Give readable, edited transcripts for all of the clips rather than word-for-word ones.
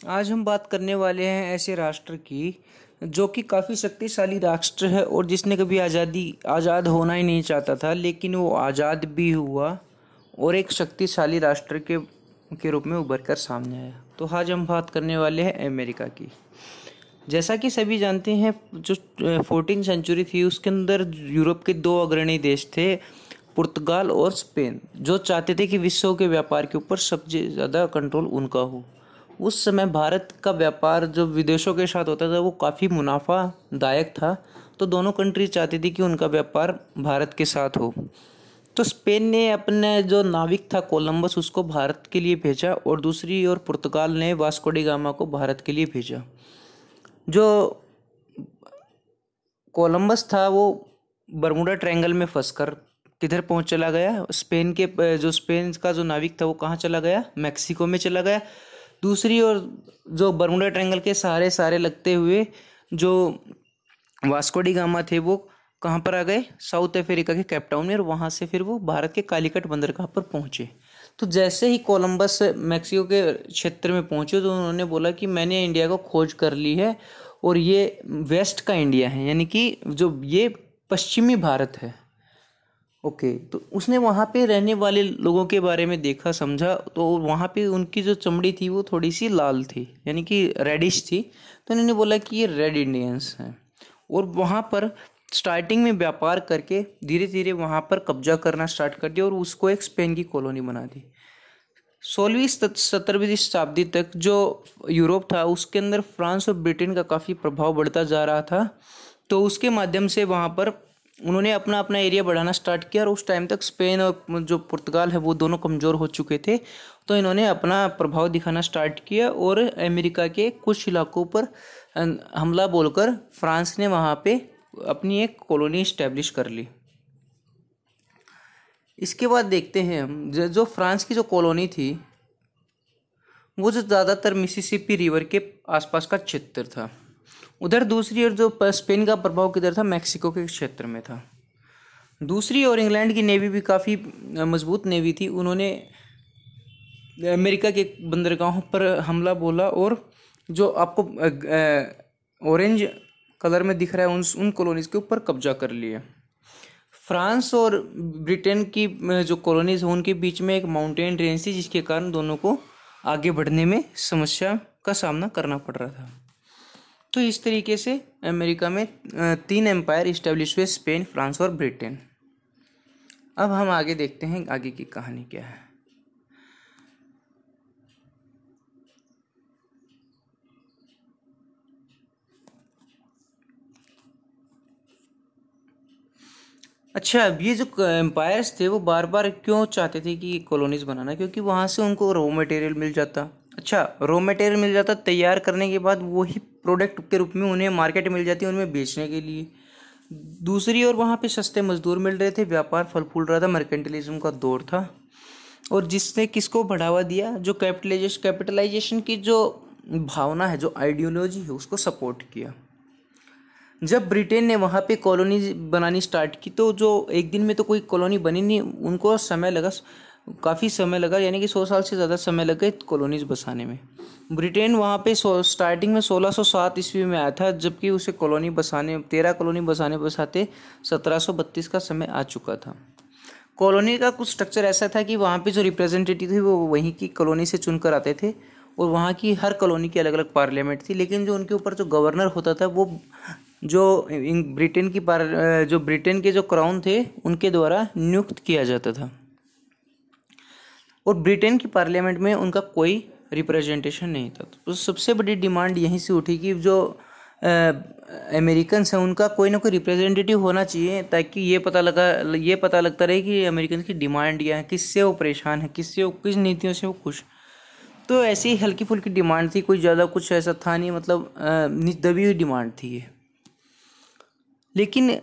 आज हम बात करने वाले हैं ऐसे राष्ट्र की जो कि काफ़ी शक्तिशाली राष्ट्र है और जिसने कभी आज़ाद होना ही नहीं चाहता था, लेकिन वो आज़ाद भी हुआ और एक शक्तिशाली राष्ट्र के रूप में उभर कर सामने आया। तो आज हम बात करने वाले हैं अमेरिका की। जैसा कि सभी जानते हैं, जो 14वीं सेंचुरी थी उसके अंदर यूरोप के दो अग्रणी देश थे, पुर्तगाल और स्पेन, जो चाहते थे कि विश्व के व्यापार के ऊपर सबसे ज़्यादा कंट्रोल उनका हो। उस समय भारत का व्यापार जो विदेशों के साथ होता था वो काफ़ी मुनाफादायक था, तो दोनों कंट्री चाहती थी कि उनका व्यापार भारत के साथ हो। तो स्पेन ने अपने जो नाविक था कोलंबस उसको भारत के लिए भेजा और दूसरी ओर पुर्तगाल ने वास्को डी गामा को भारत के लिए भेजा। जो कोलंबस था वो बरमुडा ट्रायंगल में फंसकर किधर पहुंच चला गया, स्पेन का जो नाविक था वो कहाँ चला गया, मैक्सिको में चला गया। दूसरी ओर जो बरमुडा ट्रायंगल के सहारे सहारे लगते हुए जो वास्को डी गामा थे वो कहाँ पर आ गए, साउथ अफ्रीका के कैपटाउन में, और वहाँ से फिर वो भारत के कालीकट बंदरगाह पर पहुँचे। तो जैसे ही कोलंबस मैक्सिको के क्षेत्र में पहुँचे तो उन्होंने बोला कि मैंने इंडिया को खोज कर ली है और ये वेस्ट का इंडिया है, यानी कि जो ये पश्चिमी भारत है। ओके, तो उसने वहाँ पे रहने वाले लोगों के बारे में देखा समझा, तो वहाँ पे उनकी जो चमड़ी थी वो थोड़ी सी लाल थी, यानी कि रेडिश थी। तो इन्होंने बोला कि ये रेड इंडियंस हैं, और वहाँ पर स्टार्टिंग में व्यापार करके धीरे धीरे वहाँ पर कब्जा करना स्टार्ट कर दिया और उसको एक स्पेन की कॉलोनी बना दी। 16वीं 17वीं शताब्दी तक जो यूरोप था उसके अंदर फ्रांस और ब्रिटेन का काफ़ी प्रभाव बढ़ता जा रहा था, तो उसके माध्यम से वहाँ पर उन्होंने अपना अपना एरिया बढ़ाना स्टार्ट किया, और उस टाइम तक स्पेन और जो पुर्तगाल है वो दोनों कमज़ोर हो चुके थे। तो इन्होंने अपना प्रभाव दिखाना स्टार्ट किया और अमेरिका के कुछ इलाकों पर हमला बोलकर फ्रांस ने वहाँ पे अपनी एक कॉलोनी इस्टेब्लिश कर ली। इसके बाद देखते हैं हम जो फ्रांस की जो कॉलोनी थी वो जो ज़्यादातर मिसिसिपी रिवर के आसपास का क्षेत्र था। उधर दूसरी ओर जो स्पेन का प्रभाव किधर था, मैक्सिको के क्षेत्र में था। दूसरी ओर इंग्लैंड की नेवी भी काफ़ी मजबूत नेवी थी, उन्होंने अमेरिका के बंदरगाहों पर हमला बोला और जो आपको ऑरेंज कलर में दिख रहा है उन कॉलोनीज़ के ऊपर कब्जा कर लिया। फ्रांस और ब्रिटेन की जो कॉलोनीज हैं उनके बीच में एक माउंटेन रेंज थी, जिसके कारण दोनों को आगे बढ़ने में समस्या का सामना करना पड़ रहा था। तो इस तरीके से अमेरिका में 3 एम्पायर इस्टेब्लिश हुए, स्पेन, फ्रांस और ब्रिटेन। अब हम आगे देखते हैं आगे की कहानी क्या है। अच्छा, अब ये जो एम्पायर्स थे वो बार बार क्यों चाहते थे कि कॉलोनीज बनाना, क्योंकि वहाँ से उनको रॉ मटेरियल मिल जाता। अच्छा, रॉ मटेरियल मिल जाता, तैयार करने के बाद वही प्रोडक्ट के रूप में उन्हें मार्केट मिल जाती उनमें बेचने के लिए। दूसरी ओर वहाँ पे सस्ते मजदूर मिल रहे थे, व्यापार फल फूल रहा था, मर्केंटलिज्म का दौर था, और जिसने किसको बढ़ावा दिया, जो कैपिटलाइजेशन की जो भावना है, जो आइडियोलॉजी है, उसको सपोर्ट किया। जब ब्रिटेन ने वहाँ पे कॉलोनी बनानी स्टार्ट की तो जो एक दिन में तो कोई कॉलोनी बनी नहीं, उनको समय लगा, काफ़ी समय लगा, यानी कि 100 साल से ज़्यादा समय लग गए कॉलोनीज बसाने में। ब्रिटेन वहाँ पे स्टार्टिंग में 1607 ईस्वी में आया था, जबकि उसे 13 कॉलोनी बसाते 1732 का समय आ चुका था। कॉलोनी का कुछ स्ट्रक्चर ऐसा था कि वहाँ पे जो रिप्रेजेंटेटिव थे वो वहीं की कॉलोनी से चुनकर आते थे, और वहाँ की हर कॉलोनी की अलग अलग पार्लियामेंट थी, लेकिन जो उनके ऊपर जो गवर्नर होता था वो जो ब्रिटेन के जो क्राउन थे उनके द्वारा नियुक्त किया जाता था, और ब्रिटेन की पार्लियामेंट में उनका कोई रिप्रेजेंटेशन नहीं था। तो सबसे बड़ी डिमांड यहीं से उठी कि जो अमेरिकन्स हैं उनका कोई ना कोई रिप्रेजेंटेटिव होना चाहिए, ताकि ये पता लगता रहे कि अमेरिकन की डिमांड क्या है, किससे वो परेशान है, किस नीतियों से वो खुश। तो ऐसी ही हल्की फुल्की डिमांड थी, कोई ज़्यादा कुछ ऐसा था नहीं, मतलब दबी हुई डिमांड थी ये। लेकिन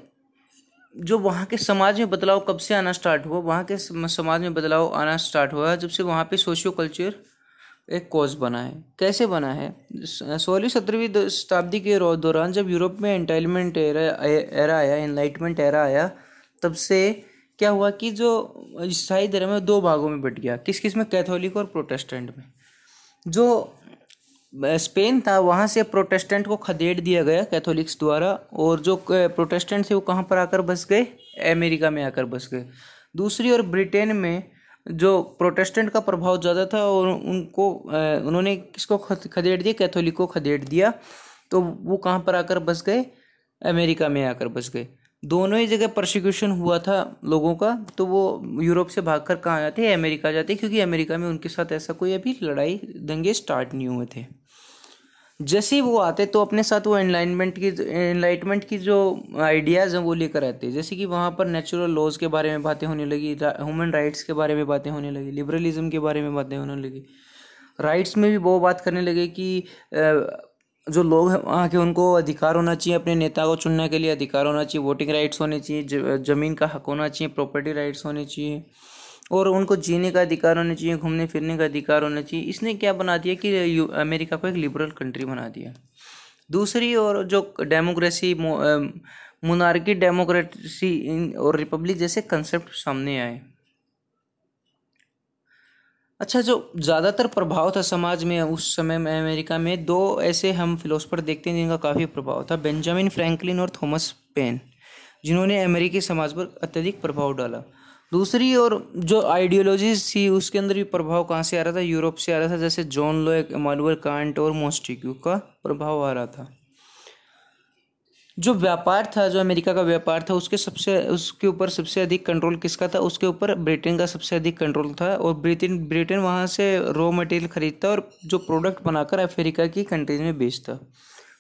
जो वहाँ के समाज में बदलाव कब से आना स्टार्ट हुआ, वहाँ के समाज में बदलाव आना स्टार्ट हुआ जब से वहाँ पे सोशियो कल्चर एक कॉज बना है। कैसे बना है, 16वीं 17वीं शताब्दी के दौरान जब यूरोप में एनलाइटमेंट एरा आया, तब से क्या हुआ कि जो ईसाई धर्म है 2 भागों में बट गया, किस किस में, कैथोलिक और प्रोटेस्टेंट में। जो स्पेन था, वहाँ से प्रोटेस्टेंट को खदेड़ दिया गया कैथोलिक्स द्वारा, और जो प्रोटेस्टेंट थे वो कहाँ पर आकर बस गए, अमेरिका में आकर बस गए। दूसरी ओर ब्रिटेन में जो प्रोटेस्टेंट का प्रभाव ज़्यादा था और उन्होंने किसको खदेड़ दिया, कैथोलिक को खदेड़ दिया, तो वो कहाँ पर आकर बस गए, अमेरिका में आकर बस गए। दोनों ही जगह परसिक्यूशन हुआ था लोगों का, तो वो यूरोप से भागकर कहाँ जाते, अमेरिका जाते, क्योंकि अमेरिका में उनके साथ ऐसा कोई अभी लड़ाई दंगे स्टार्ट नहीं हुए थे। जैसे ही वो आते तो अपने साथ वो एनलाइटमेंट की जो आइडियाज़ हैं वो लेकर आते, जैसे कि वहाँ पर नेचुरल लॉज के बारे में बातें होने लगी, ह्यूमन राइट्स के बारे में बातें होने लगी, लिबरलिज्म के बारे में बातें होने लगी। राइट्स में भी वो बात करने लगे कि जो लोग हैं वहाँ के, उनको अधिकार होना चाहिए, अपने नेता को चुनने के लिए अधिकार होना चाहिए, वोटिंग राइट्स होने चाहिए, ज़मीन का हक होना चाहिए, प्रॉपर्टी राइट्स होने चाहिए, और उनको जीने का अधिकार होना चाहिए, घूमने फिरने का अधिकार होना चाहिए। इसने क्या बना दिया कि अमेरिका को एक लिबरल कंट्री बना दिया। दूसरी ओर जो डेमोक्रेसी, मोनार्की, डेमोक्रेसी और रिपब्लिक जैसे कंसेप्ट सामने आए। अच्छा, जो ज़्यादातर प्रभाव था समाज में उस समय में अमेरिका में, दो ऐसे हम फिलोसफर देखते हैं जिनका काफ़ी प्रभाव था, बेंजामिन फ्रैंकलिन और थॉमस पेन, जिन्होंने अमेरिकी समाज पर अत्यधिक प्रभाव डाला। दूसरी ओर जो आइडियोलॉजीज थी उसके अंदर भी प्रभाव कहाँ से आ रहा था, यूरोप से आ रहा था, जैसे जॉन लॉक, इमानुएल कांट और मोंटेस्क्यू का प्रभाव आ रहा था। जो व्यापार था, जो अमेरिका का व्यापार था, उसके ऊपर सबसे अधिक कंट्रोल किसका था, उसके ऊपर ब्रिटेन का सबसे अधिक कंट्रोल था, और ब्रिटेन वहाँ से रॉ मटेरियल खरीदता और जो प्रोडक्ट बनाकर अफ्रीका की कंट्रीज में बेचता।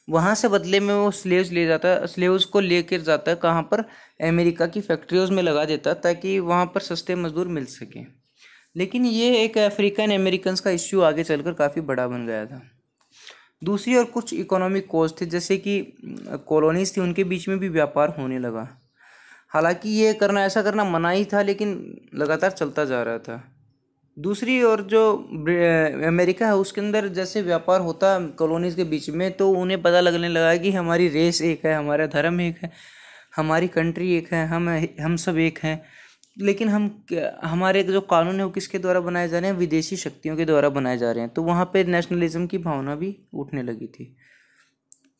वहाँ से बदले में वो स्लेव्स को लेकर जाता कहाँ पर, अमेरिका की फैक्ट्रियों में लगा देता, ताकि वहाँ पर सस्ते मजदूर मिल सकें। लेकिन ये एक अफ्रीकन अमेरिकन का इश्यू आगे चलकर काफ़ी बड़ा बन गया था। दूसरी ओर कुछ इकोनॉमिक कॉज थे, जैसे कि कॉलोनीज थी, उनके बीच में भी व्यापार होने लगा। हालांकि ये ऐसा करना मना ही था, लेकिन लगातार चलता जा रहा था। दूसरी ओर जो अमेरिका है उसके अंदर जैसे व्यापार होता कॉलोनीज के बीच में, तो उन्हें पता लगने लगा कि हमारी रेस एक है, हमारा धर्म एक है, हमारी कंट्री एक है, हम सब एक हैं। लेकिन हमारे जो कानून है वो किसके द्वारा बनाए जा रहे हैं, विदेशी शक्तियों के द्वारा बनाए जा रहे हैं। तो वहाँ पे नेशनलिज्म की भावना भी उठने लगी थी।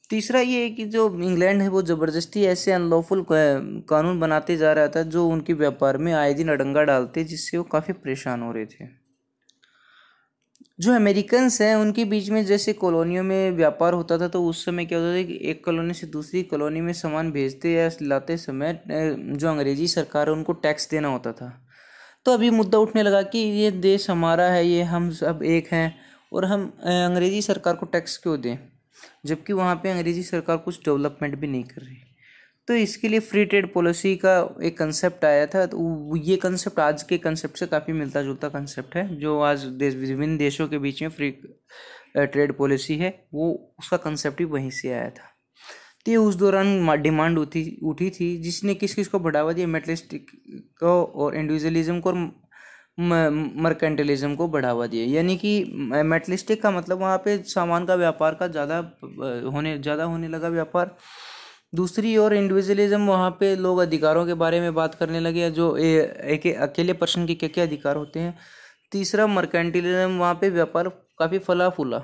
तीसरा ये है कि जो इंग्लैंड है वो ज़बरदस्ती ऐसे अनलॉफुल कानून बनाते जा रहा था जो उनके व्यापार में आए दिन अड़ंगा डालते, जिससे वो काफ़ी परेशान हो रहे थे। जो अमेरिकन्स हैं उनके बीच में जैसे कॉलोनियों में व्यापार होता था, तो उस समय क्या होता था कि एक कॉलोनी से दूसरी कॉलोनी में सामान भेजते या लाते समय जो अंग्रेजी सरकार है उनको टैक्स देना होता था। तो अभी मुद्दा उठने लगा कि ये देश हमारा है, ये हम सब एक हैं, और हम अंग्रेजी सरकार को टैक्स क्यों दें, जबकि वहाँ पे अंग्रेजी सरकार कुछ डेवलपमेंट भी नहीं कर रही। तो इसके लिए फ्री ट्रेड पॉलिसी का एक कंसेप्ट आया था। तो ये कंसेप्ट आज के कंसेप्ट से काफ़ी मिलता जुलता कंसेप्ट है, जो आज विभिन्न देशों के बीच में फ्री ट्रेड पॉलिसी है, वो उसका कंसेप्ट ही वहीं से आया था। तो ये उस दौरान डिमांड उठी थी, जिसने किस किस को बढ़ावा दिया, मेटलिस्टिक को और इंडिविजुअलिज्म को और मर्केंटिलिज्म को बढ़ावा दिया। यानी कि मेटलिस्टिक का मतलब वहाँ पे सामान का व्यापार का ज़्यादा होने लगा व्यापार। दूसरी ओर इंडिविजुअलिज्म, वहाँ पे लोग अधिकारों के बारे में बात करने लगे, जो एक अकेले पर्सन के क्या क्या अधिकार होते हैं। तीसरा मर्केंटिलिज्म, वहाँ पे व्यापार काफ़ी फला फूला।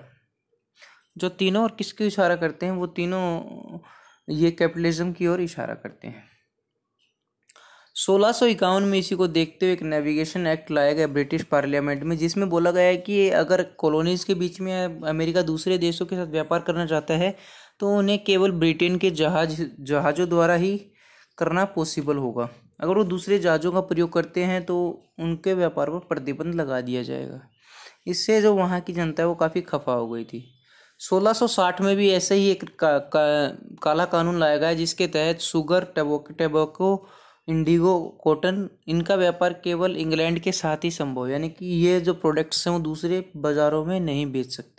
जो तीनों और किसकी इशारा करते हैं, वो तीनों ये कैपिटलिज्म की ओर इशारा करते हैं। 1651 में इसी को देखते हुए एक नेविगेशन एक्ट लाया गया ब्रिटिश पार्लियामेंट में, जिसमें बोला गया है कि अगर कॉलोनीज के बीच में अमेरिका दूसरे देशों के साथ व्यापार करना चाहता है तो उन्हें केवल ब्रिटेन के जहाज़ों द्वारा ही करना पॉसिबल होगा। अगर वो दूसरे जहाज़ों का प्रयोग करते हैं तो उनके व्यापार पर प्रतिबंध लगा दिया जाएगा। इससे जो वहाँ की जनता है वो काफ़ी खफा हो गई थी। 1660 में भी ऐसे ही एक काला कानून लाया गया, जिसके तहत शुगर, टैबाको, इंडिगो, कॉटन, इनका व्यापार केवल इंग्लैंड के साथ ही संभव, यानी कि ये जो प्रोडक्ट्स हैं वो दूसरे बाज़ारों में नहीं बेच सकते।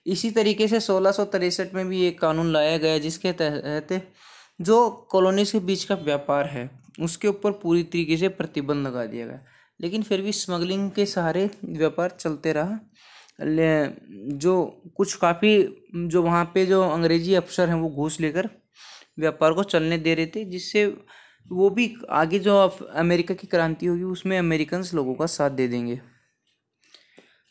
इसी तरीके से 1663 में भी एक कानून लाया गया, जिसके तहत जो कॉलोनीज के बीच का व्यापार है उसके ऊपर पूरी तरीके से प्रतिबंध लगा दिया गया। लेकिन फिर भी स्मगलिंग के सहारे व्यापार चलते रहा। जो कुछ काफ़ी जो वहाँ पे जो अंग्रेजी अफसर हैं वो घूस लेकर व्यापार को चलने दे रहे थे, जिससे वो भी आगे जो अमेरिका की क्रांति होगी उसमें अमेरिकन्स लोगों का साथ दे देंगे।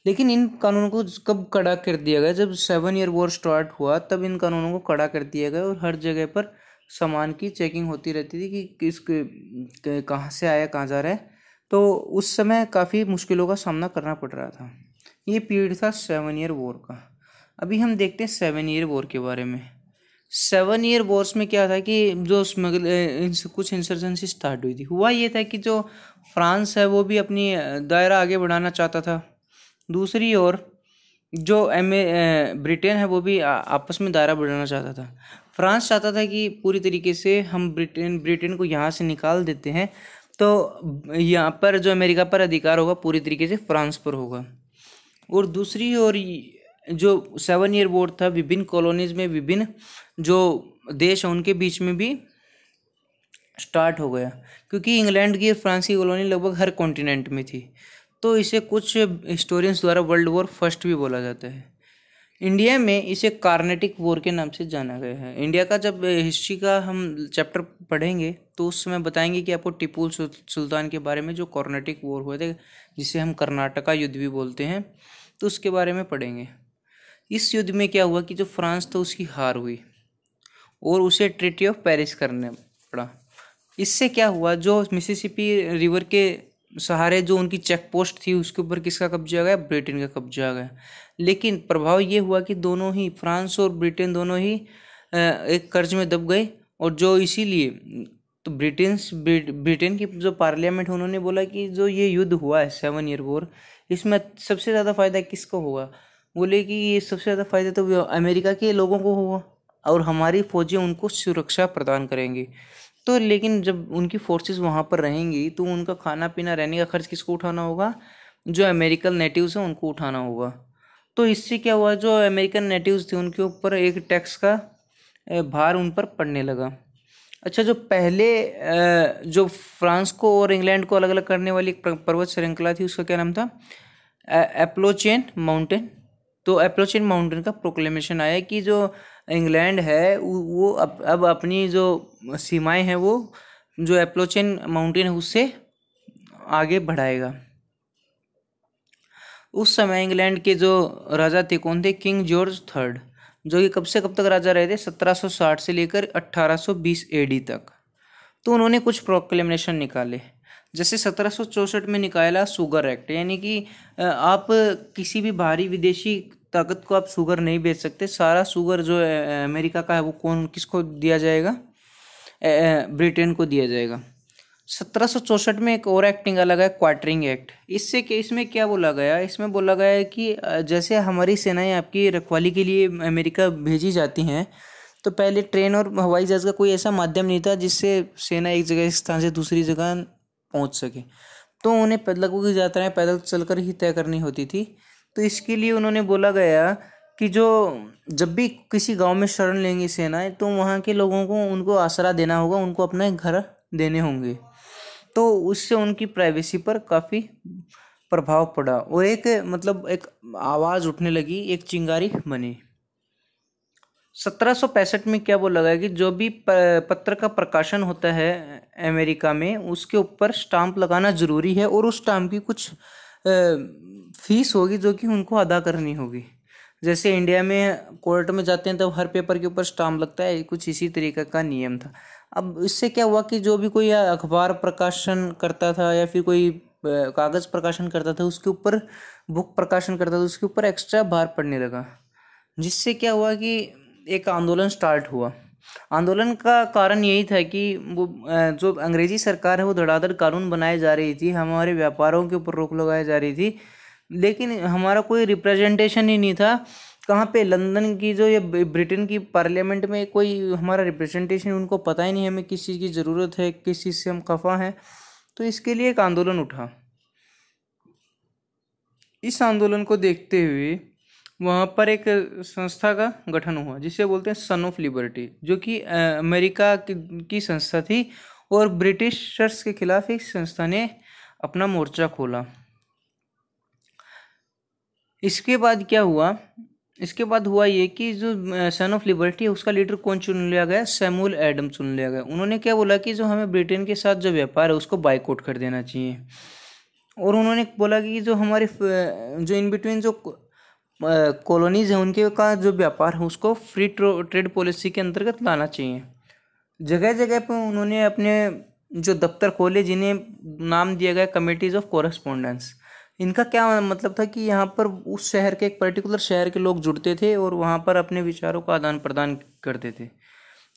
लेकिन इन कानूनों को कब कड़ा कर दिया गया, जब 7 ईयर वॉर स्टार्ट हुआ तब इन कानूनों को कड़ा कर दिया गया और हर जगह पर सामान की चेकिंग होती रहती थी कि कहाँ से आया कहाँ जा रहा है। तो उस समय काफ़ी मुश्किलों का सामना करना पड़ रहा था। ये पीरियड था 7 ईयर वॉर का। अभी हम देखते हैं 7 ईयर वॉर के बारे में। 7 ईयर वॉर्स में क्या था कि जो कुछ इंसर्जेंसी स्टार्ट हुई थी। हुआ ये था कि जो फ्रांस है वो भी अपनी दायरा आगे बढ़ाना चाहता था। दूसरी ओर जो ब्रिटेन है वो भी आपस में दायरा बढ़ाना चाहता था। फ्रांस चाहता था कि पूरी तरीके से हम ब्रिटेन को यहाँ से निकाल देते हैं, तो यहाँ पर जो अमेरिका पर अधिकार होगा पूरी तरीके से फ्रांस पर होगा। और दूसरी ओर जो 7 ईयर वॉर था, विभिन्न कॉलोनीज में विभिन्न जो देश हैं उनके बीच में भी स्टार्ट हो गया, क्योंकि इंग्लैंड की फ्रांस की कॉलोनी लगभग हर कॉन्टिनेंट में थी। तो इसे कुछ हिस्टोरियंस द्वारा वर्ल्ड वॉर फर्स्ट भी बोला जाता है। इंडिया में इसे कार्नेटिक वॉर के नाम से जाना गया है। इंडिया का जब हिस्ट्री का हम चैप्टर पढ़ेंगे तो उस समय बताएंगे कि आपको टीपू सुल्तान के बारे में, जो कार्नेटिक वॉर हुए थे जिसे हम कर्नाटका युद्ध भी बोलते हैं, तो उसके बारे में पढ़ेंगे। इस युद्ध में क्या हुआ कि जो फ्रांस था उसकी हार हुई और उसे ट्रीटी ऑफ पेरिस करने पड़ा। इससे क्या हुआ, जो मिसिसिपी रिवर के सहारे जो उनकी चेक पोस्ट थी उसके ऊपर किसका कब्जा आ गया, ब्रिटेन का कब्जा आ गया। लेकिन प्रभाव ये हुआ कि दोनों ही, फ्रांस और ब्रिटेन दोनों ही एक कर्ज में दब गए। और जो इसीलिए तो ब्रिटेन की जो पार्लियामेंट है उन्होंने बोला कि जो ये युद्ध हुआ है 7 ईयर वॉर, इसमें सबसे ज़्यादा फायदा किसको होगा। बोले कि ये सबसे ज़्यादा फायदा तो अमेरिका के लोगों को होगा और हमारी फौजें उनको सुरक्षा प्रदान करेंगी। तो लेकिन जब उनकी फोर्सेस वहाँ पर रहेंगी तो उनका खाना पीना रहने का खर्च किसको उठाना होगा, जो अमेरिकन नेटिव्स हैं उनको उठाना होगा। तो इससे क्या हुआ, जो अमेरिकन नेटिव्स थे उनके ऊपर एक टैक्स का भार उन पर पड़ने लगा। अच्छा, जो पहले जो फ्रांस को और इंग्लैंड को अलग अलग करने वाली एक पर्वत श्रृंखला थी उसका क्या नाम था, एप्लोचेन माउंटेन। तो एप्लोचेन माउंटेन का प्रोक्लेमेशन आया कि जो इंग्लैंड है वो अब अपनी जो सीमाएं हैं वो जो एप्लोचेन माउंटेन है उससे आगे बढ़ाएगा। उस समय इंग्लैंड के जो राजा थे कौन थे, किंग जॉर्ज थर्ड, जो कि कब से कब तक राजा रहे थे, 1760 से लेकर 1820 एडी तक। तो उन्होंने कुछ प्रोक्लेमेशन निकाले, जैसे 1764 में निकाला शुगर एक्ट, यानी कि आप किसी भी बाहरी विदेशी ताकत को आप शुगर नहीं बेच सकते। सारा शुगर जो अमेरिका का है वो किसको दिया जाएगा, ब्रिटेन को दिया जाएगा। 1764 में एक और एक्ट निकाला गया, क्वार्टरिंग एक्ट। इसमें क्या बोला गया, इसमें बोला गया है कि जैसे हमारी सेनाएं आपकी रखवाली के लिए अमेरिका भेजी जाती हैं, तो पहले ट्रेन और हवाई जहाज़ का कोई ऐसा माध्यम नहीं था जिससे सेना एक जगह स्थान से दूसरी जगह पहुंच सके। तो उन्हें लगभग की यात्राएं पैदल चलकर ही तय करनी होती थी। तो इसके लिए उन्होंने बोला गया कि जो जब भी किसी गांव में शरण लेंगी सेनाएं तो वहाँ के लोगों को उनको आसरा देना होगा, उनको अपने घर देने होंगे। तो उससे उनकी प्राइवेसी पर काफ़ी प्रभाव पड़ा और एक आवाज़ उठने लगी, एक चिंगारी बनी। 1765 में क्या बोला गया कि जो भी पत्र का प्रकाशन होता है अमेरिका में उसके ऊपर स्टाम्प लगाना ज़रूरी है और उस स्टाम्प की कुछ फीस होगी जो कि उनको अदा करनी होगी। जैसे इंडिया में कोर्ट में जाते हैं तब हर पेपर के ऊपर स्टाम्प लगता है, कुछ इसी तरीके का नियम था। अब इससे क्या हुआ कि जो भी कोई अखबार प्रकाशन करता था या फिर कोई कागज़ प्रकाशन करता था उसके ऊपर, बुक प्रकाशन करता था उसके ऊपर एक्स्ट्रा भार पड़ने लगा, जिससे क्या हुआ कि एक आंदोलन स्टार्ट हुआ। आंदोलन का कारण यही था कि वो जो अंग्रेजी सरकार है वो धड़ाधड़ कानून बनाए जा रही थी, हमारे व्यापारों के ऊपर रोक लगाई जा रही थी, लेकिन हमारा कोई रिप्रेजेंटेशन ही नहीं था। कहाँ पे, लंदन की जो ये ब्रिटेन की पार्लियामेंट में कोई हमारा रिप्रेजेंटेशन, उनको पता ही नहीं हमें किस चीज़ की ज़रूरत है, किस चीज़ से हम खफा हैं। तो इसके लिए एक आंदोलन उठा। इस आंदोलन को देखते हुए वहाँ पर एक संस्था का गठन हुआ जिसे बोलते हैं सन ऑफ लिबर्टी, जो कि अमेरिका की संस्था थी और ब्रिटिशर्स के खिलाफ एक संस्था ने अपना मोर्चा खोला। इसके बाद क्या हुआ, इसके बाद हुआ ये कि जो सन ऑफ लिबर्टी है उसका लीडर कौन चुन लिया गया, सैमुअल एडम चुन लिया गया। उन्होंने क्या बोला कि जो हमें ब्रिटेन के साथ जो व्यापार है उसको बाइकआउट कर देना चाहिए और उन्होंने बोला कि जो हमारे जो इन बिटवीन जो कॉलोनीज हैं उनके का जो व्यापार है उसको फ्री ट्रेड पॉलिसी के अंतर्गत लाना चाहिए। जगह जगह पर उन्होंने अपने जो दफ्तर खोले जिन्हें नाम दिया गया कमेटीज ऑफ कॉरेस्पोंडेंस। इनका क्या मतलब था कि यहाँ पर उस शहर के एक पर्टिकुलर शहर के लोग जुड़ते थे और वहाँ पर अपने विचारों का आदान प्रदान करते थे।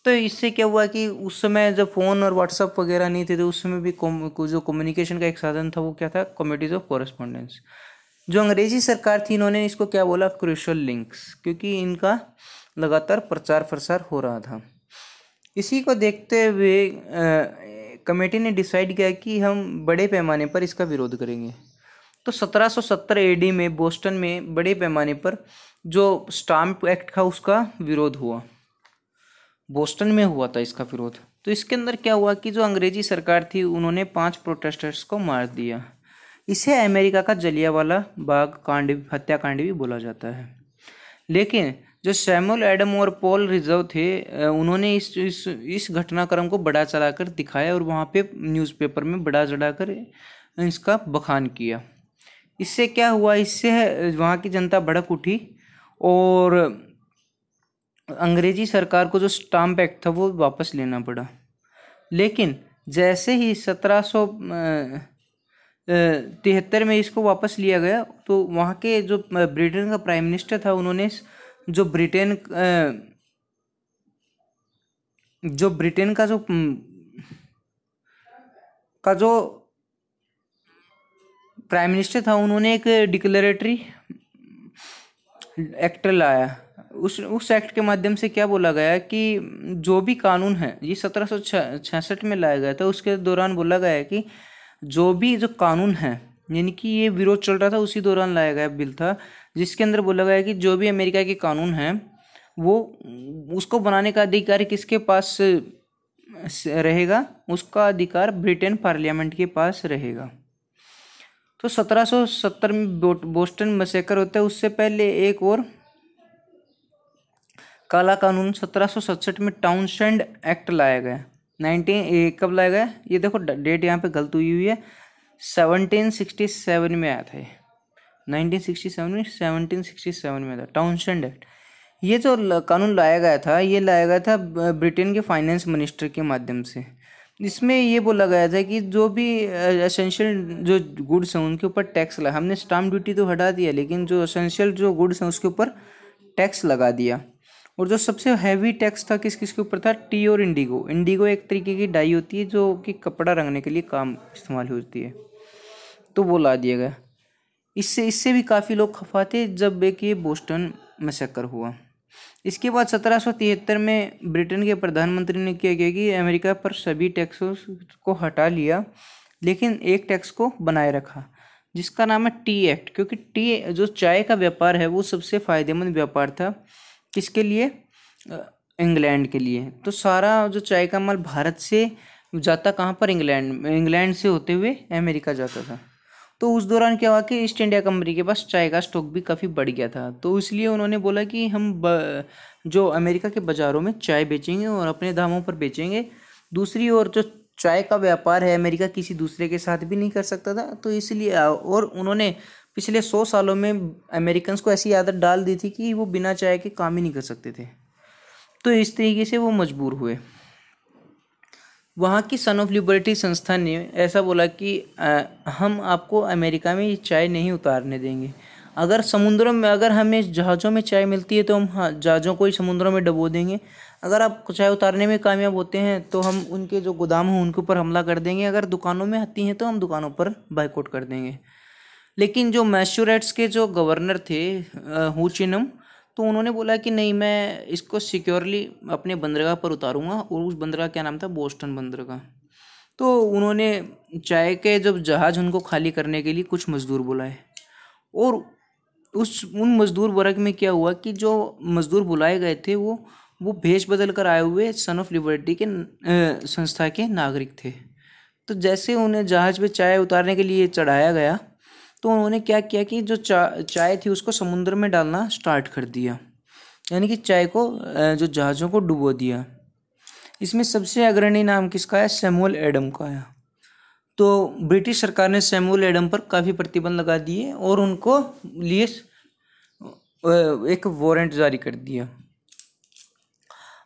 तो इससे क्या हुआ कि उस समय जब फ़ोन और व्हाट्सअप वगैरह नहीं थे तो उस समय भी जो कम्युनिकेशन का एक साधन था वो क्या था, कमेटीज ऑफ कॉरेस्पोंडेंस। जो अंग्रेजी सरकार थी इन्होंने इसको क्या बोला, क्रूशियल लिंक्स, क्योंकि इनका लगातार प्रचार प्रसार हो रहा था। इसी को देखते हुए कमेटी ने डिसाइड किया कि हम बड़े पैमाने पर इसका विरोध करेंगे। तो 1770 एडी में बोस्टन में बड़े पैमाने पर जो स्टाम्प एक्ट था उसका विरोध हुआ, बोस्टन में हुआ था इसका विरोध। तो इसके अंदर क्या हुआ कि जो अंग्रेजी सरकार थी उन्होंने 5 प्रोटेस्टर्स को मार दिया। इसे अमेरिका का जलियांवाला बाग कांड, हत्याकांड भी बोला जाता है। लेकिन जो सैमुअल एडम और पॉल रिजर्व थे उन्होंने इस घटनाक्रम को बढ़ा चढ़ाकर दिखाया और वहाँ पे न्यूज़पेपर में बढ़ा चढ़ाकर इसका बखान किया। इससे क्या हुआ, इससे वहाँ की जनता भड़क उठी और अंग्रेजी सरकार को जो स्टाम्प एक्ट था वो वापस लेना पड़ा। लेकिन जैसे ही 1773 में इसको वापस लिया गया तो वहाँ के जो ब्रिटेन का प्राइम मिनिस्टर था उन्होंने जो ब्रिटेन का जो प्राइम मिनिस्टर था उन्होंने एक डिक्लेरेटरी एक्ट लाया। उस एक्ट के माध्यम से क्या बोला गया कि जो भी कानून है, ये 1766 में लाया गया था, उसके दौरान बोला गया है कि जो कानून है, यानी कि ये विरोध चल रहा था उसी दौरान लाया गया बिल था, जिसके अंदर बोला गया कि जो भी अमेरिका के कानून हैं वो उसको बनाने का अधिकार किसके पास रहेगा, उसका अधिकार ब्रिटेन पार्लियामेंट के पास रहेगा। तो 1770 में बोस्टन मैसेकर होता है, उससे पहले एक और काला कानून 1767 में टाउनशेंड एक्ट लाया गया। कब लाया गया, ये देखो डेट यहाँ पे गलत हुई है, 1767 में आया था। 1767 में था टाउनशेंड एक्ट। ये जो कानून लाया गया था ये लाया गया था ब्रिटेन के फाइनेंस मिनिस्टर के माध्यम से। इसमें ये बोला गया था कि जो भी एसेंशियल जो गुड्स हैं उनके ऊपर टैक्स लगा। हमने स्टाम्प ड्यूटी तो हटा दिया लेकिन जो एसेंशियल जो गुड्स हैं उसके ऊपर टैक्स लगा दिया। और जो सबसे हैवी टैक्स था किस किस के ऊपर था, टी और इंडिगो। इंडिगो एक तरीके की डाई होती है जो कि कपड़ा रंगने के लिए काम इस्तेमाल होती है, तो वो ला दिया गया। इससे भी काफ़ी लोग खफा थे जब एक ये बोस्टन मैसेकर हुआ। इसके बाद 1773 में ब्रिटेन के प्रधानमंत्री ने क्या किया कि अमेरिका पर सभी टैक्सों को हटा लिया लेकिन एक टैक्स को बनाए रखा जिसका नाम है टी एक्ट। क्योंकि टी जो चाय का व्यापार है वो सबसे फ़ायदेमंद व्यापार था, किसके लिए, इंग्लैंड के लिए। तो सारा जो चाय का माल भारत से जाता कहाँ पर, इंग्लैंड से होते हुए अमेरिका जाता था। तो उस दौरान क्या हुआ कि ईस्ट इंडिया कंपनी के पास चाय का स्टॉक भी काफ़ी बढ़ गया था। तो इसलिए उन्होंने बोला कि हम जो अमेरिका के बाज़ारों में चाय बेचेंगे और अपने दामों पर बेचेंगे। दूसरी ओर जो चाय का व्यापार है अमेरिका किसी दूसरे के साथ भी नहीं कर सकता था, तो इसलिए और उन्होंने पिछले 100 सालों में अमेरिकन्स को ऐसी आदत डाल दी थी कि वो बिना चाय के काम ही नहीं कर सकते थे। तो इस तरीके से वो मजबूर हुए। वहाँ की सन ऑफ लिबर्टी संस्था ने ऐसा बोला कि हम आपको अमेरिका में चाय नहीं उतारने देंगे। अगर समुद्रों में, अगर हमें जहाज़ों में चाय मिलती है तो हम जहाज़ों को ही समुद्रों में डुबो देंगे। अगर आप चाय उतारने में कामयाब होते हैं तो हम उनके जो गोदाम हैं उनके ऊपर हमला कर देंगे। अगर दुकानों में आती हैं तो हम दुकानों पर बाइकआउट कर देंगे। लेकिन जो मैसूरेट्स के जो गवर्नर थे हू चिनम, तो उन्होंने बोला कि नहीं, मैं इसको सिक्योरली अपने बंदरगाह पर उतारूंगा। और उस बंदरगाह क्या नाम था, बोस्टन बंदरगाह। तो उन्होंने चाय के जब जहाज़ उनको खाली करने के लिए कुछ मज़दूर बुलाए और उन मज़दूर वर्ग में क्या हुआ कि जो मज़दूर बुलाए गए थे वो भेष बदल कर आए हुए सन ऑफ लिबर्टी के संस्था के नागरिक थे। तो जैसे उन्हें जहाज़ पे चाय उतारने के लिए चढ़ाया गया तो उन्होंने क्या किया कि जो चाय थी उसको समुद्र में डालना स्टार्ट कर दिया, यानी कि चाय को जो जहाज़ों को डुबो दिया। इसमें सबसे अग्रणी नाम किसका है, सैमुअल एडम का है। तो ब्रिटिश सरकार ने सैमुअल एडम पर काफ़ी प्रतिबंध लगा दिए और उनको लिए एक वारंट जारी कर दिया।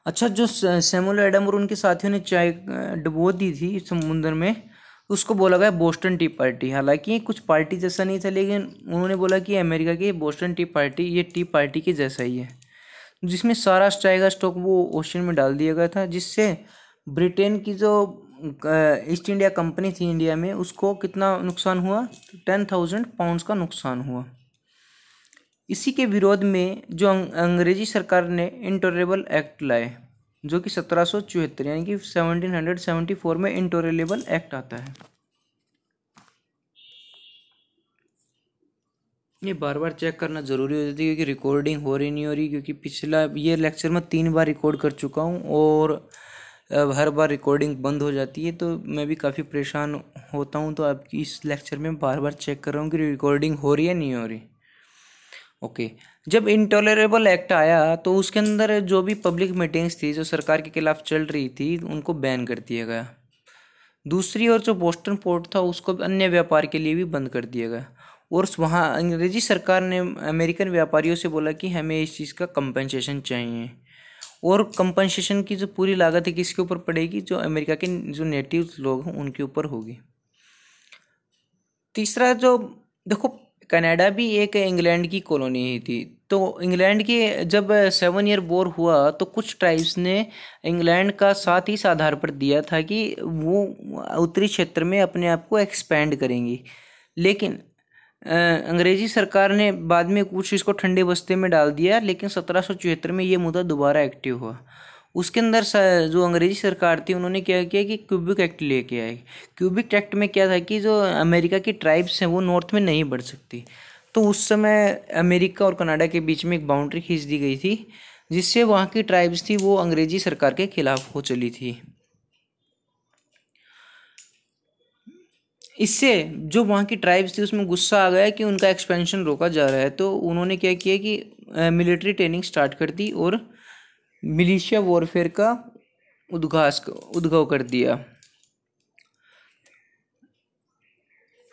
अच्छा, जो सैमुअल एडम और उनके साथियों ने चाय डुबो दी थी समुद्र में, उसको बोला गया बोस्टन टी पार्टी। हालांकि कुछ पार्टी जैसा नहीं था, लेकिन उन्होंने बोला कि अमेरिका की बोस्टन टी पार्टी ये टी पार्टी के जैसा ही है, जिसमें सारा चाय का स्टॉक वो ओशन में डाल दिया गया था, जिससे ब्रिटेन की जो ईस्ट इंडिया कंपनी थी इंडिया में, उसको कितना नुकसान हुआ? 10,000 पाउंड्स का नुकसान हुआ। इसी के विरोध में जो अंग्रेजी सरकार ने इंटॉलरेबल एक्ट लाए, जो कि 1774 यानी कि 1774 में इंटॉलरेबल एक्ट आता है। ये बार बार चेक करना ज़रूरी हो जाती है क्योंकि रिकॉर्डिंग हो रही नहीं हो रही, क्योंकि पिछला ये लेक्चर मैं 3 बार रिकॉर्ड कर चुका हूँ और अब हर बार रिकॉर्डिंग बंद हो जाती है, तो मैं भी काफ़ी परेशान होता हूँ। तो आपकी इस लेक्चर में बार बार चेक कर रहा हूँ कि रिकॉर्डिंग हो रही है नहीं हो रही। ओके, जब इंटॉलरेबल एक्ट आया तो उसके अंदर जो भी पब्लिक मीटिंग्स थी जो सरकार के खिलाफ चल रही थी, उनको बैन कर दिया गया। दूसरी ओर जो बोस्टन पोर्ट था उसको अन्य व्यापार के लिए भी बंद कर दिया गया, और वहाँ अंग्रेजी सरकार ने अमेरिकन व्यापारियों से बोला कि हमें इस चीज़ का कंपनसेशन चाहिए, और कंपनसेशन की जो पूरी लागत है किसके ऊपर पड़ेगी? जो अमेरिका के जो नेटिव लोग हैं उनके ऊपर होगी। तीसरा, जो देखो, कनाडा भी एक इंग्लैंड की कॉलोनी ही थी, तो इंग्लैंड के जब 7 ईयर वॉर हुआ तो कुछ ट्राइब्स ने इंग्लैंड का साथ इस आधार पर दिया था कि वो उत्तरी क्षेत्र में अपने आप को एक्सपैंड करेंगी, लेकिन अंग्रेजी सरकार ने बाद में कुछ इसको ठंडे बस्ते में डाल दिया। लेकिन 1774 में ये मुद्दा दोबारा एक्टिव हुआ। उसके अंदर जो अंग्रेजी सरकार थी उन्होंने क्या किया कि क्यूबिक एक्ट लेके आए। क्यूबिक एक्ट में क्या था कि जो अमेरिका की ट्राइब्स हैं वो नॉर्थ में नहीं बढ़ सकती, तो उस समय अमेरिका और कनाडा के बीच में एक बाउंड्री खींच दी गई थी, जिससे वहाँ की ट्राइब्स थी वो अंग्रेजी सरकार के खिलाफ हो चली थी। इससे जो वहाँ की ट्राइब्स थी उसमें गुस्सा आ गया कि उनका एक्सपेंशन रोका जा रहा है, तो उन्होंने क्या किया कि मिलिट्री ट्रेनिंग स्टार्ट कर दी और मिलिशिया वॉरफेयर का उद्भव कर दिया।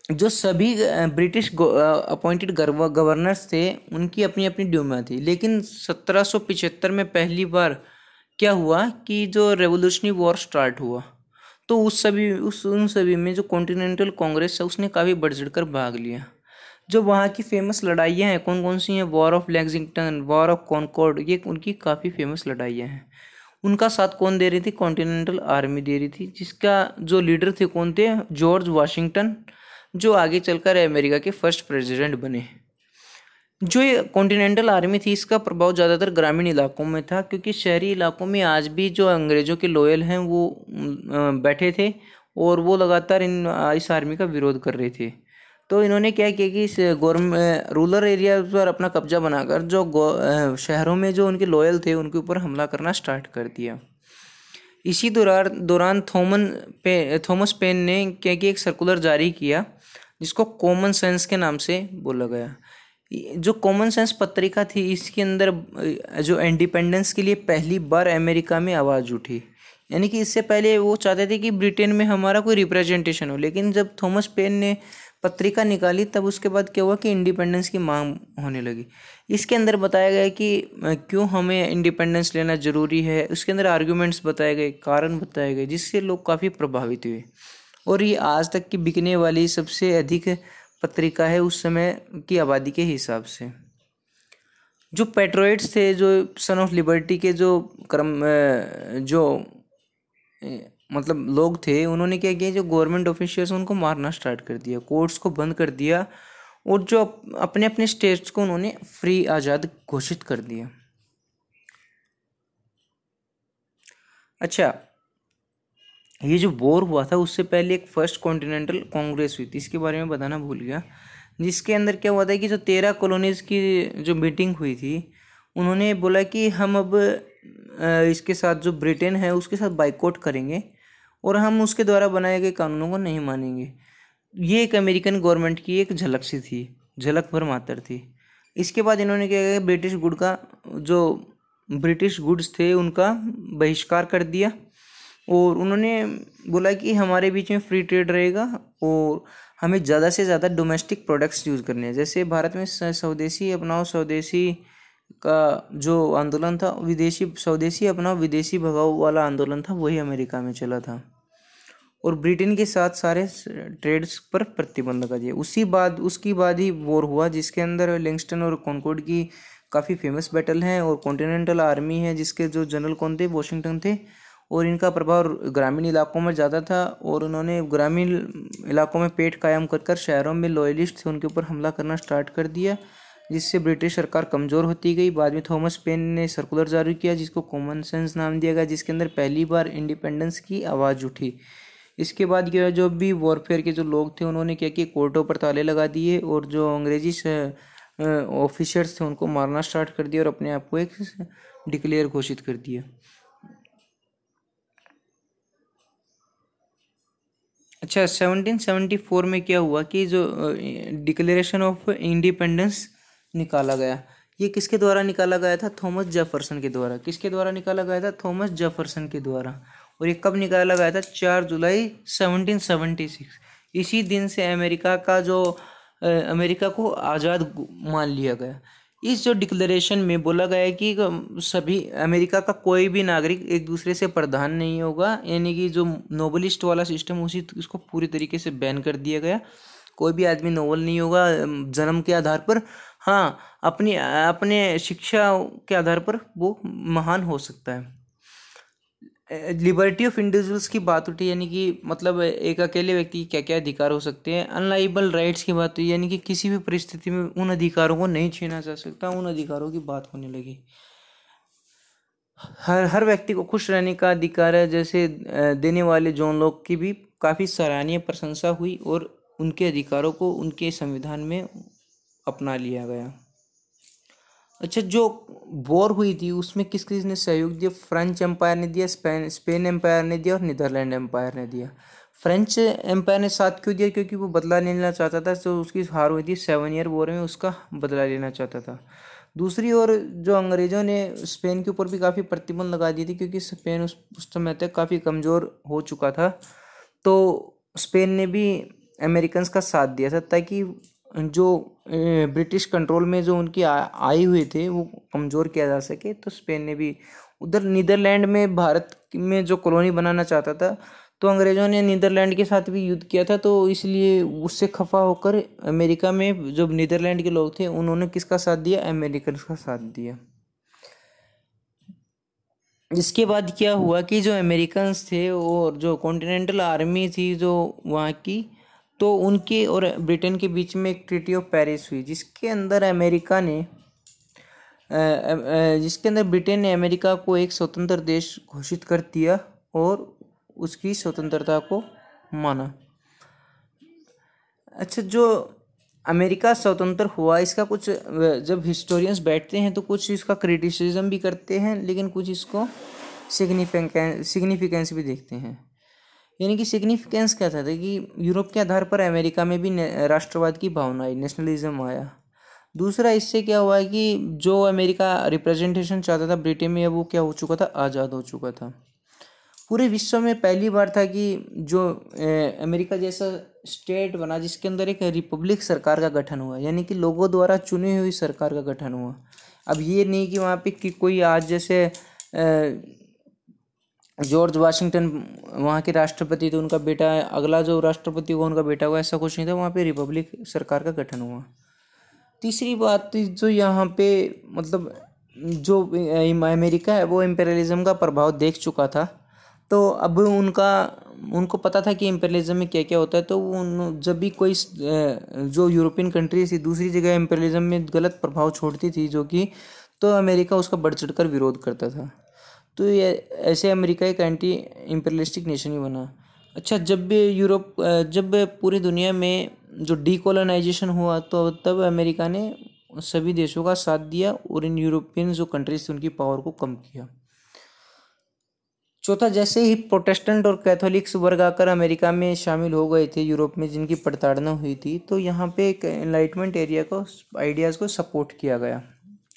जो सभी ब्रिटिश अपॉइंटेड गवर्नर्स थे उनकी अपनी अपनी ड्यूमा थी, लेकिन 1775 में पहली बार क्या हुआ कि जो रेवोल्यूशनरी वॉर स्टार्ट हुआ, तो उन सभी में जो कॉन्टिनेंटल कांग्रेस है उसने काफ़ी बढ़ चढ़कर भाग लिया। जो वहाँ की फेमस लड़ाइयाँ हैं कौन कौन सी हैं? War of Lexington, war of Concord, ये उनकी काफ़ी फेमस लड़ाइयाँ हैं। उनका साथ कौन दे रही थी? कॉन्टिनेंटल आर्मी दे रही थी, जिसका जो लीडर थे कौन थे? जॉर्ज वाशिंगटन, जो आगे चलकर अमेरिका के फर्स्ट प्रेसिडेंट बने। जो ये कॉन्टिनेंटल आर्मी थी इसका प्रभाव ज़्यादातर ग्रामीण इलाकों में था, क्योंकि शहरी इलाकों में आज भी जो अंग्रेज़ों के लॉयल हैं वो बैठे थे और वो लगातार इस आर्मी का विरोध कर रहे थे। तो इन्होंने क्या किया कि इस रूरल एरिया पर अपना कब्जा बनाकर जो शहरों में जो उनके लॉयल थे उनके ऊपर हमला करना स्टार्ट कर दिया। इसी दौरान थॉमस पेन ने क्या किया, एक सर्कुलर जारी किया जिसको कॉमन सेंस के नाम से बोला गया। जो कॉमन सेंस पत्रिका थी इसके अंदर जो इंडिपेंडेंस के लिए पहली बार अमेरिका में आवाज़ उठी, यानी कि इससे पहले वो चाहते थे कि ब्रिटेन में हमारा कोई रिप्रेजेंटेशन हो, लेकिन जब थॉमस पेन ने पत्रिका निकाली तब उसके बाद क्या हुआ कि इंडिपेंडेंस की मांग होने लगी। इसके अंदर बताया गया कि क्यों हमें इंडिपेंडेंस लेना ज़रूरी है, उसके अंदर आर्ग्यूमेंट्स बताए गए, कारण बताए गए, जिससे लोग काफ़ी प्रभावित हुए, और ये आज तक की बिकने वाली सबसे अधिक पत्रिका है उस समय की आबादी के हिसाब से। जो पेट्रोइट्स थे, जो सन ऑफ लिबर्टी के जो मतलब लोग थे, उन्होंने क्या किया, जो गवर्नमेंट ऑफिशियल्स उनको मारना स्टार्ट कर दिया, कोर्ट्स को बंद कर दिया, और जो अपने अपने स्टेट्स को उन्होंने फ्री आज़ाद घोषित कर दिया। अच्छा, ये जो वॉर हुआ था उससे पहले एक फर्स्ट कॉन्टिनेंटल कांग्रेस हुई थी, इसके बारे में बताना भूल गया, जिसके अंदर क्या हुआ था कि जो 13 कॉलोनीज़ की जो मीटिंग हुई थी उन्होंने बोला कि हम अब इसके साथ जो ब्रिटेन है उसके साथ बाइकआउट करेंगे और हम उसके द्वारा बनाए गए कानूनों को नहीं मानेंगे। ये एक अमेरिकन गवर्नमेंट की एक झलक सी थी, झलक भर मात्र थी। इसके बाद इन्होंने क्या किया, ब्रिटिश गुड्स थे उनका बहिष्कार कर दिया और उन्होंने बोला कि हमारे बीच में फ्री ट्रेड रहेगा और हमें ज़्यादा से ज़्यादा डोमेस्टिक प्रोडक्ट्स यूज़ करने हैं। जैसे भारत में स्वदेशी अपनाओ स्वदेशी का जो आंदोलन था, विदेशी स्वदेशी अपनाओ विदेशी भगाओ वाला आंदोलन था, वही अमेरिका में चला था। और ब्रिटेन के साथ सारे ट्रेड्स पर प्रतिबंध लगा दिया। उसकी बाद ही वॉर हुआ, जिसके अंदर लिंगस्टन और कॉनकॉर्ड की काफ़ी फेमस बैटल हैं, और कॉन्टिनेंटल आर्मी है जिसके जो जनरल कौन थे, वॉशिंगटन थे, और इनका प्रभाव ग्रामीण इलाकों में ज़्यादा था, और उन्होंने ग्रामीण इलाकों में पेट कायम कर शहरों में लॉयलिस्ट थे उनके ऊपर हमला करना स्टार्ट कर दिया, जिससे ब्रिटिश सरकार कमज़ोर होती गई। बाद में थॉमस पेन ने सर्कुलर जारी किया जिसको कॉमन सेंस नाम दिया गया, जिसके अंदर पहली बार इंडिपेंडेंस की आवाज़ उठी। इसके बाद क्या, जो भी वॉरफेयर के जो लोग थे उन्होंने क्या किया, कोर्टों पर ताले लगा दिए, और जो अंग्रेजी ऑफिसर्स थे उनको मारना स्टार्ट कर दिया, और अपने आप को एक डिक्लेयर घोषित कर दिया। अच्छा, 1774 में क्या हुआ कि जो डिक्लेरेशन ऑफ इंडिपेंडेंस निकाला गया, ये किसके द्वारा निकाला गया था? थॉमस जेफरसन के द्वारा। किसके द्वारा निकाला गया था? थॉमस जेफरसन के द्वारा। और ये कब निकाला गया था? 4 जुलाई 1776। इसी दिन से अमेरिका को आज़ाद मान लिया गया। इस जो डिक्लेरेशन में बोला गया है कि सभी अमेरिका का कोई भी नागरिक एक दूसरे से प्रधान नहीं होगा, यानी कि जो नोबलिस्ट वाला सिस्टम उसको पूरी तरीके से बैन कर दिया गया। कोई भी आदमी नोबल नहीं होगा जन्म के आधार पर, हाँ अपने शिक्षा के आधार पर वो महान हो सकता है। लिबर्टी ऑफ इंडिविजुअल्स की बात उठी, यानी कि मतलब एक अकेले व्यक्ति की क्या क्या अधिकार हो सकते हैं। अनलाइबल राइट्स की बात हुई, यानी कि किसी भी परिस्थिति में उन अधिकारों को नहीं छीना जा सकता, उन अधिकारों की बात होने लगी। हर व्यक्ति को खुश रहने का अधिकार है, जैसे देने वाले जॉन लॉक की भी काफ़ी सराहनीय प्रशंसा हुई, और उनके अधिकारों को उनके संविधान में अपना लिया गया। अच्छा, जो वॉर हुई थी उसमें किस किस ने सहयोग दिया? फ्रेंच एम्पायर ने दिया, स्पेन एम्पायर ने दिया, और नीदरलैंड एम्पायर ने दिया। फ्रेंच एम्पायर ने साथ क्यों दिया? क्योंकि वो बदला लेना चाहता था, तो उसकी हार हुई थी 7 ईयर वॉर में, उसका बदला लेना चाहता था। दूसरी ओर जो अंग्रेज़ों ने स्पेन के ऊपर भी काफ़ी प्रतिबंध लगा दी थी, क्योंकि स्पेन उस समय तक काफ़ी कमज़ोर हो चुका था, तो स्पेन ने भी अमेरिकन्स का साथ दिया था, ताकि जो ब्रिटिश कंट्रोल में जो उनकी आए हुए थे वो कमज़ोर किया जा सके। तो स्पेन ने भी उधर नीदरलैंड में भारत में जो कॉलोनी बनाना चाहता था, तो अंग्रेज़ों ने नीदरलैंड के साथ भी युद्ध किया था, तो इसलिए उससे खफा होकर अमेरिका में जो नीदरलैंड के लोग थे उन्होंने किसका साथ दिया? अमेरिकन का साथ दिया। इसके बाद क्या हुआ कि जो अमेरिकन्स थे और जो कॉन्टिनेंटल आर्मी थी जो वहाँ की, तो उनके और ब्रिटेन के बीच में एक ट्रीटी ऑफ पेरिस हुई, जिसके अंदर ब्रिटेन ने अमेरिका को एक स्वतंत्र देश घोषित कर दिया और उसकी स्वतंत्रता को माना। अच्छा, जो अमेरिका स्वतंत्र हुआ, इसका कुछ जब हिस्टोरियंस बैठते हैं तो कुछ इसका क्रिटिसिज्म भी करते हैं, लेकिन कुछ इसको सिग्निफिकेंस भी देखते हैं। यानी कि सिग्निफिकेंस क्या था कि यूरोप के आधार पर अमेरिका में भी राष्ट्रवाद की भावना आई, नेशनलिज्म आया। दूसरा, इससे क्या हुआ है कि जो अमेरिका रिप्रेजेंटेशन चाहता था ब्रिटेन में, वो क्या हो चुका था? आज़ाद हो चुका था। पूरे विश्व में पहली बार था कि जो अमेरिका जैसा स्टेट बना जिसके अंदर एक रिपब्लिक सरकार का गठन हुआ, यानी कि लोगों द्वारा चुनी हुई सरकार का गठन हुआ। अब ये नहीं कि वहाँ पे कि कोई आज जैसे जॉर्ज वाशिंगटन वहाँ के राष्ट्रपति थे, उनका बेटा अगला जो राष्ट्रपति हुआ उनका बेटा हुआ, ऐसा कुछ नहीं था। वहाँ पे रिपब्लिक सरकार का गठन हुआ। तीसरी बात जो यहाँ पे मतलब जो अमेरिका है वो इम्पेरियलिज्म का प्रभाव देख चुका था, तो अब उनको पता था कि इम्पेरियलिज्म में क्या क्या होता है। तो जब भी कोई जो यूरोपियन कंट्रीज थी दूसरी जगह इम्पेरियलिज्म में गलत प्रभाव छोड़ती थी तो अमेरिका उसका बढ़ चढ़ कर विरोध करता था। तो ये ऐसे अमेरिका एक एंटी इम्पेरियलिस्टिक नेशन ही बना। अच्छा, जब पूरी दुनिया में जो डीकोलोनाइजेशन हुआ, तो तब अमेरिका ने सभी देशों का साथ दिया और इन यूरोपियन जो कंट्रीज थी उनकी पावर को कम किया। चौथा, जैसे ही प्रोटेस्टेंट और कैथोलिक्स वर्ग आकर अमेरिका में शामिल हो गए थे यूरोप में, जिनकी प्रताड़ना हुई थी, तो यहाँ पे एक एनलाइटमेंट एरिया को आइडियाज़ को सपोर्ट किया गया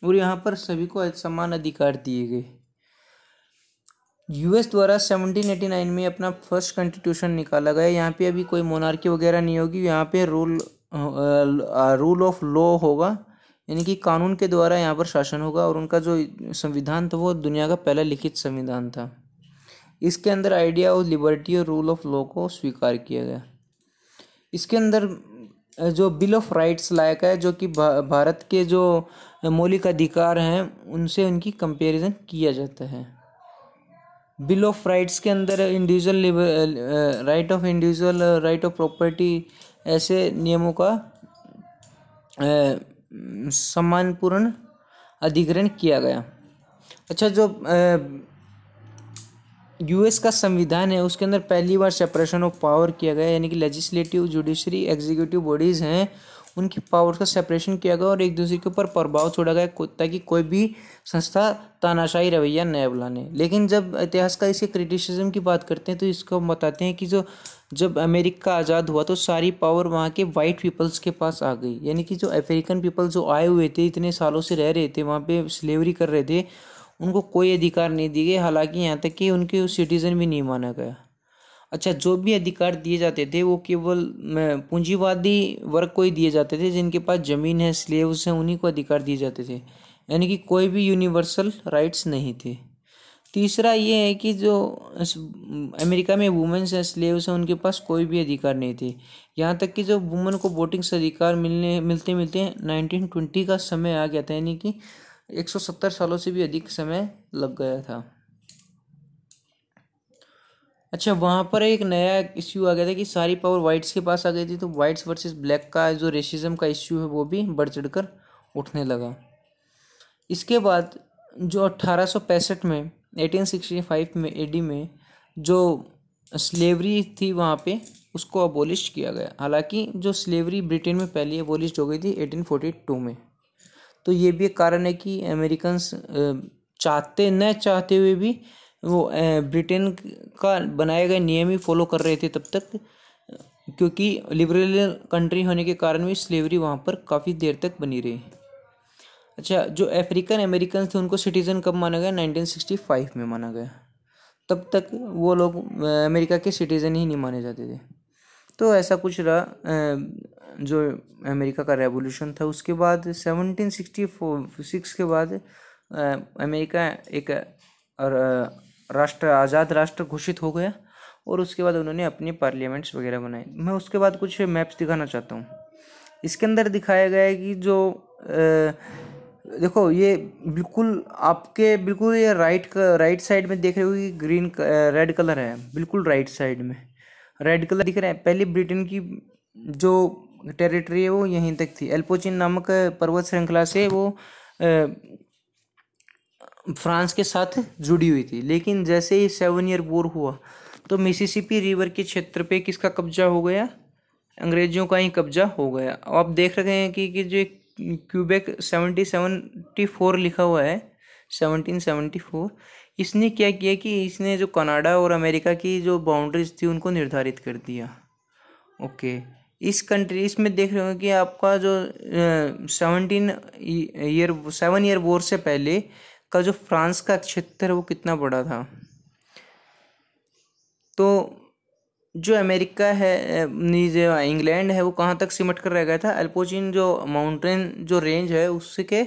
और यहाँ पर सभी को समान अधिकार दिए गए। यूएस द्वारा 1789 में अपना फर्स्ट कॉन्स्टिट्यूशन निकाला गया। यहाँ पे अभी कोई मोनार्की वगैरह नहीं होगी, यहाँ पे रूल ऑफ लॉ होगा, यानी कि कानून के द्वारा यहाँ पर शासन होगा। और उनका जो संविधान था वो दुनिया का पहला लिखित संविधान था। इसके अंदर आइडिया ऑफ लिबर्टी और रूल ऑफ लॉ को स्वीकार किया गया। इसके अंदर जो बिल ऑफ राइट्स लाया गया है, जो कि भारत के जो मौलिक अधिकार हैं उनसे उनकी कंपैरिजन किया जाता है। बिल ऑफ राइट्स के अंदर individual right of individual, right of property, ऐसे नियमों का सम्मानपूर्ण अधिग्रहण किया गया। अच्छा, जो यूएस का संविधान है उसके अंदर पहली बार सेपरेशन ऑफ पावर किया गया, यानी कि लेजिस्लेटिव, जुडिशरी, एग्जीक्यूटिव बॉडीज हैं उनकी पावर का सेपरेशन किया गया और एक दूसरे के ऊपर प्रभाव छोड़ा गया ताकि कोई भी संस्था तानाशाही रवैया न अपनाने। लेकिन जब इतिहास का इसे क्रिटिसिज्म की बात करते हैं तो इसको हम बताते हैं कि जब अमेरिका आज़ाद हुआ तो सारी पावर वहाँ के वाइट पीपल्स के पास आ गई, यानी कि जो अफ्रीकन पीपल जो आए हुए थे, इतने सालों से रह रहे थे वहाँ पे, स्लेवरी कर रहे थे, उनको कोई अधिकार नहीं दिए गए, हालांकि यहाँ तक कि उनके सिटीजन भी नहीं माना गया। अच्छा, जो भी अधिकार दिए जाते थे वो केवल पूंजीवादी वर्ग को ही दिए जाते थे, जिनके पास ज़मीन है, स्लेव्स हैं, उन्हीं को अधिकार दिए जाते थे, यानी कि कोई भी यूनिवर्सल राइट्स नहीं थे। तीसरा ये है कि जो अमेरिका में वुमेन्स हैं, स्लेव्स हैं, उनके पास कोई भी अधिकार नहीं थे। यहाँ तक कि जो वुमेन को वोटिंग से अधिकार मिलते 1920 का समय आ गया था, यानी कि 170 सालों से भी अधिक समय लग गया था। अच्छा, वहाँ पर एक नया इश्यू आ गया था कि सारी पावर वाइट्स के पास आ गई थी, तो वाइट्स वर्सेस ब्लैक का जो रेसिज्म का इश्यू है वो भी बढ़ चढ़कर उठने लगा। इसके बाद जो 1865 में 1865 में एडी में जो स्लेवरी थी वहाँ पे उसको अबोलिश किया गया। हालांकि जो स्लेवरी ब्रिटेन में पहले अबोलिश हो गई थी 1842 में। तो ये भी एक कारण है कि अमेरिकन्स चाहते हुए भी वो ब्रिटेन का बनाए गए नियम ही फॉलो कर रहे थे तब तक, क्योंकि लिबरल कंट्री होने के कारण भी स्लेवरी वहाँ पर काफ़ी देर तक बनी रही। अच्छा, जो अफ्रीकन अमेरिकन थे उनको सिटीज़न कब माना गया? 1965 में माना गया। तब तक वो लोग अमेरिका के सिटीज़न ही नहीं माने जाते थे। तो ऐसा कुछ रहा जो अमेरिका का रेवोल्यूशन था। उसके बाद 1766 के बाद अमेरिका एक आज़ाद राष्ट्र घोषित हो गया और उसके बाद उन्होंने अपने पार्लियामेंट्स वगैरह बनाए। मैं उसके बाद कुछ मैप्स दिखाना चाहता हूँ। इसके अंदर दिखाया गया है कि जो देखो ये बिल्कुल ये राइट साइड में देख रहे हो कि ग्रीन रेड कलर है, बिल्कुल राइट साइड में रेड कलर दिख रहा है। पहले ब्रिटेन की जो टेरिटरी है वो यहीं तक थी, एल्पोचिन नामक पर्वत श्रृंखला से वो फ्रांस के साथ जुड़ी हुई थी। लेकिन जैसे ही 7 ईयर वॉर हुआ तो मिसिसिपी रिवर के क्षेत्र पे किसका कब्जा हो गया? अंग्रेजों का ही कब्जा हो गया। आप देख रहे हैं कि जो क्यूबेक 1774 लिखा हुआ है, 1774, इसने क्या किया कि इसने जो कनाडा और अमेरिका की जो बाउंड्रीज थी उनको निर्धारित कर दिया। ओके, इस कंट्रीज में देख रहे हो कि आपका जो 7 ईयर वॉर से पहले का जो फ्रांस का क्षेत्र है वो कितना बड़ा था। तो जो अमेरिका है, जो इंग्लैंड है, वो कहाँ तक सिमट कर रह गया था? एल्पोचिन जो माउंटेन जो रेंज है उसके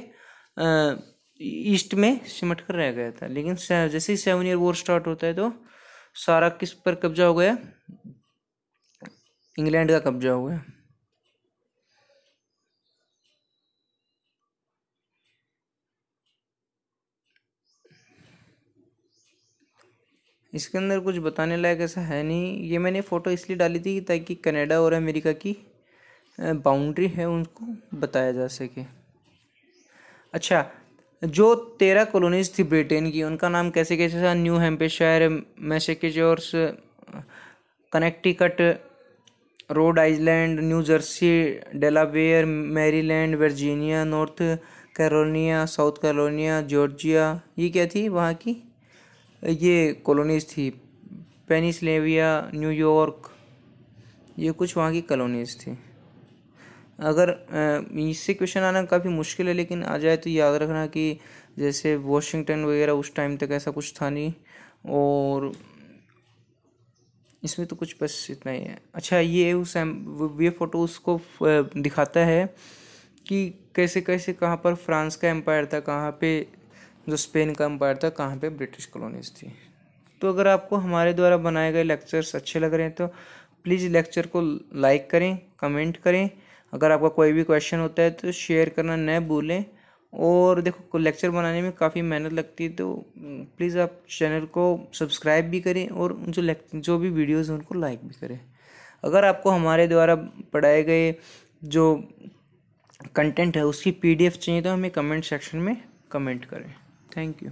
ईस्ट में सिमट कर रह गया था। लेकिन जैसे ही 7 ईयर वॉर स्टार्ट होता है तो सारा किस पर कब्जा हो गया? इंग्लैंड का कब्जा हो गया। इसके अंदर कुछ बताने लायक ऐसा है नहीं। ये मैंने फ़ोटो इसलिए डाली थी ताकि कनाडा और अमेरिका की बाउंड्री है उनको बताया जा सके। अच्छा, जो 13 कॉलोनीज थी ब्रिटेन की उनका नाम कैसे कैसे था? New Hampshire, Massachusetts, Connecticut, Rhode Island, new Jersey, Delaware, Maryland, Virginia, north Carolina, south Carolina, Georgia, ये क्या थी वहाँ की? ये कॉलोनीज थी। पेनिसिल्वेनिया, न्यूयॉर्क, ये कुछ वहाँ की कॉलोनीज थी। अगर इससे क्वेश्चन आना काफ़ी मुश्किल है, लेकिन आ जाए तो याद रखना कि जैसे वॉशिंगटन वगैरह उस टाइम तक ऐसा कुछ था नहीं, और इसमें तो कुछ बस इतना ही है। अच्छा, ये फ़ोटो उसको दिखाता है कि कैसे कैसे कहाँ पर फ्रांस का एम्पायर था, कहाँ पे जो स्पेन का एम्पायर था, कहाँ पे ब्रिटिश कॉलोनीज थी। तो अगर आपको हमारे द्वारा बनाए गए लेक्चर्स अच्छे लग रहे हैं तो प्लीज़ लेक्चर को लाइक करें, कमेंट करें। अगर आपका कोई भी क्वेश्चन होता है तो शेयर करना न भूलें। और देखो, लेक्चर बनाने में काफ़ी मेहनत लगती है, तो प्लीज़ आप चैनल को सब्सक्राइब भी करें और जो भी वीडियोज़ हैं उनको लाइक भी करें। अगर आपको हमारे द्वारा पढ़ाए गए जो कंटेंट है उसकी PDF चाहिए तो हमें कमेंट सेक्शन में कमेंट करें। Thank you.